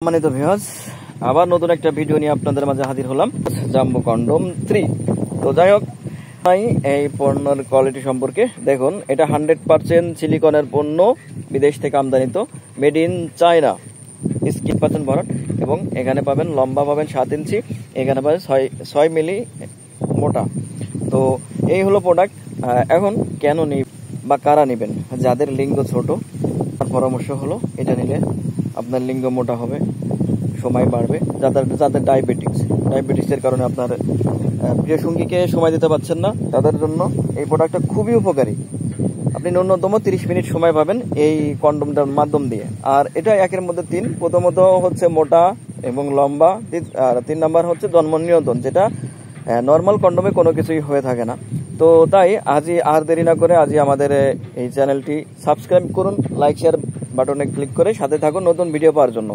সম্মানিত ভিউয়ার্স, আবার নতুন একটা ভিডিও নিয়ে আপনাদের মাঝে হাজির হলাম, জাম্বো কন্ডম 3। তো যাই হোক, এই পণ্যের কোয়ালিটি সম্পর্কে দেখুন, এটা 100% সিলিকনের পণ্য, বিদেশ থেকে আমদানিত, মেড ইন চায়না, স্কিন পাচ্ছেন ভরাট, এবং এখানে পাবেন লম্বা পাবেন 7 ইঞ্চি, এখানে পাবেন 6 মিলি মোটা। তো এই হলো প্রোডাক্ট। এখন কেন নিই বা কারা নেবেন? যাদের লিঙ্গ ছোট, তার পরামর্শ হলো এটা নিলে আপনার লিঙ্গ মোটা হবে, সময় বাড়বে। যাদের ডায়াবেটিক্সের কারণে আপনার প্রিয় সঙ্গীকে সময় দিতে পারছেন না, তাদের জন্য এই প্রোডাক্টটা খুবই উপকারী। আপনি ন্যূনতম 30 মিনিট সময় পাবেন এই কন্ডমটার মাধ্যম দিয়ে। আর এটা একের মধ্যে 3, প্রথমত হচ্ছে মোটা এবং লম্বা, আর 3 নাম্বার হচ্ছে জন্ম নিয়ন্ত্রণ, যেটা নর্মাল কন্ডমে কোনো কিছুই হয়ে থাকে না। তো তাই আজই আর দেরি না করে আজই আমাদের এই চ্যানেলটি সাবস্ক্রাইব করুন, লাইক শেয়ার বাটনে ক্লিক করে সাথে থাকুন নতুন ভিডিও পাওয়ার জন্য।